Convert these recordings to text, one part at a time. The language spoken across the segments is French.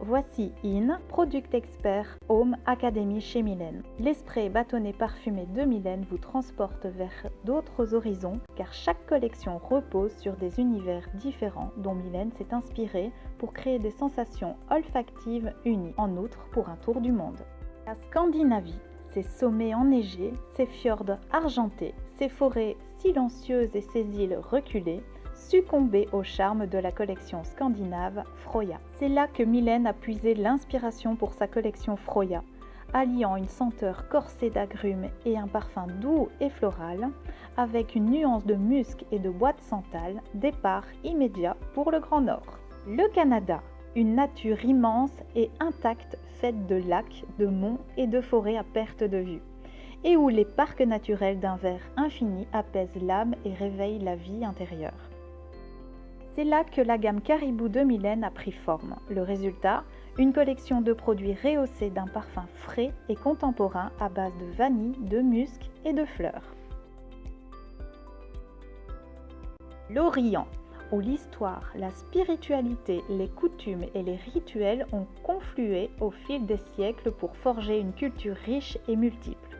voici In, Product Expert Home Academy chez Mylène. Les sprays bâtonnets parfumés de Mylène vous transportent vers d'autres horizons car chaque collection repose sur des univers différents dont Mylène s'est inspirée pour créer des sensations olfactives unies. En outre, pour un tour du monde. La Scandinavie, ses sommets enneigés, ses fjords argentés, ses forêts silencieuses et ses îles reculées, succomber au charme de la collection scandinave Froya. C'est là que Mylène a puisé l'inspiration pour sa collection Froya, alliant une senteur corsée d'agrumes et un parfum doux et floral, avec une nuance de musc et de bois de santal, départ immédiat pour le Grand Nord. Le Canada, une nature immense et intacte faite de lacs, de monts et de forêts à perte de vue, et où les parcs naturels d'un vert infini apaisent l'âme et réveillent la vie intérieure. C'est là que la gamme Caribou de Mylène a pris forme. Le résultat, une collection de produits rehaussés d'un parfum frais et contemporain à base de vanille, de musc et de fleurs. L'Orient, où l'histoire, la spiritualité, les coutumes et les rituels ont conflué au fil des siècles pour forger une culture riche et multiple,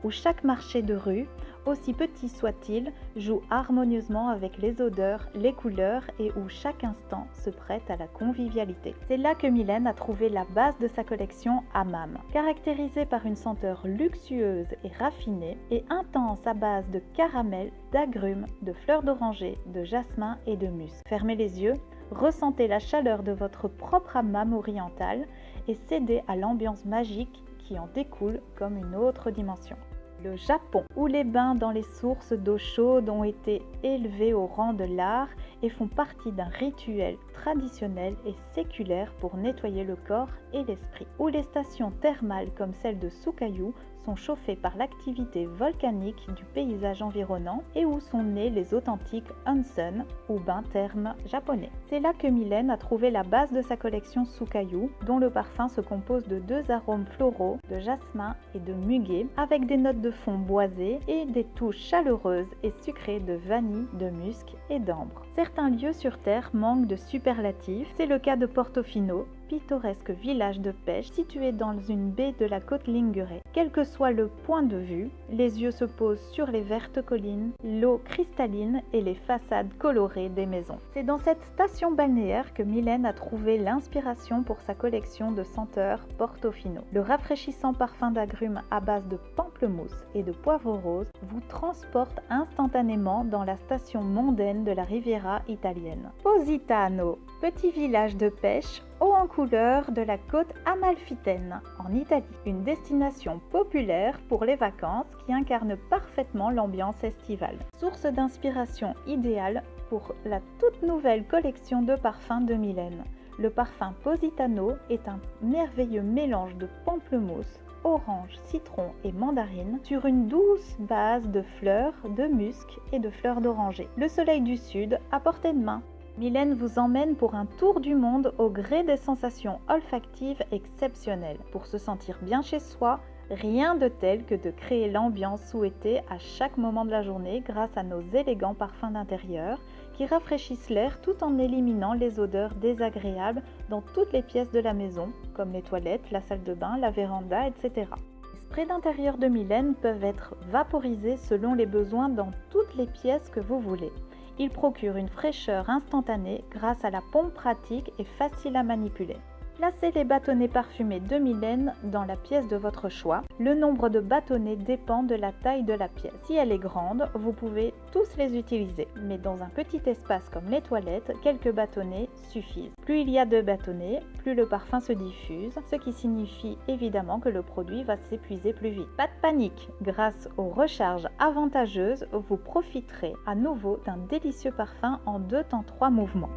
où chaque marché de rue, aussi petit soit-il, joue harmonieusement avec les odeurs, les couleurs et où chaque instant se prête à la convivialité. C'est là que Mylène a trouvé la base de sa collection Hammam, caractérisée par une senteur luxueuse et raffinée et intense à base de caramel, d'agrumes, de fleurs d'oranger, de jasmin et de musc. Fermez les yeux, ressentez la chaleur de votre propre hammam oriental et cédez à l'ambiance magique qui en découle comme une autre dimension. Le Japon, où les bains dans les sources d'eau chaude ont été élevés au rang de l'art et font partie d'un rituel traditionnel et séculaire pour nettoyer le corps et l'esprit. Où les stations thermales comme celle de Sukayu sont chauffées par l'activité volcanique du paysage environnant et où sont nés les authentiques onsen ou bains thermes japonais. C'est là que Mylène a trouvé la base de sa collection Sukayu, dont le parfum se compose de 2 arômes floraux, de jasmin et de muguet, avec des notes de fond boisées et des touches chaleureuses et sucrées de vanille, de musc et d'ambre. Certains lieux sur Terre manquent de superlatifs, c'est le cas de Portofino, pittoresque village de pêche situé dans une baie de la côte Lingurei. Quel que soit le point de vue, les yeux se posent sur les vertes collines, l'eau cristalline et les façades colorées des maisons. C'est dans cette station balnéaire que Mylène a trouvé l'inspiration pour sa collection de senteurs Portofino. Le rafraîchissant parfum d'agrumes à base de pamplemousse et de poivre rose vous transporte instantanément dans la station mondaine de la Riviera italienne. Positano, petit village de pêche haut en couleur de la côte amalfitaine en Italie, une destination populaire pour les vacances qui incarne parfaitement l'ambiance estivale. Source d'inspiration idéale pour la toute nouvelle collection de parfums de Mylène. Le parfum Positano est un merveilleux mélange de pamplemousse, orange, citron et mandarine sur une douce base de fleurs, de musc et de fleurs d'oranger. Le soleil du sud à portée de main. Mylène vous emmène pour un tour du monde au gré des sensations olfactives exceptionnelles. Pour se sentir bien chez soi, rien de tel que de créer l'ambiance souhaitée à chaque moment de la journée grâce à nos élégants parfums d'intérieur qui rafraîchissent l'air tout en éliminant les odeurs désagréables dans toutes les pièces de la maison, comme les toilettes, la salle de bain, la véranda, etc. Les sprays d'intérieur de Mylène peuvent être vaporisés selon les besoins dans toutes les pièces que vous voulez. Il procure une fraîcheur instantanée grâce à la pompe pratique et facile à manipuler. Placez les bâtonnets parfumés de Mylène dans la pièce de votre choix. Le nombre de bâtonnets dépend de la taille de la pièce. Si elle est grande, vous pouvez tous les utiliser, mais dans un petit espace comme les toilettes, quelques bâtonnets suffisent. Plus il y a de bâtonnets, plus le parfum se diffuse, ce qui signifie évidemment que le produit va s'épuiser plus vite. Pas de panique, grâce aux recharges avantageuses, vous profiterez à nouveau d'un délicieux parfum en 2 temps 3 mouvements.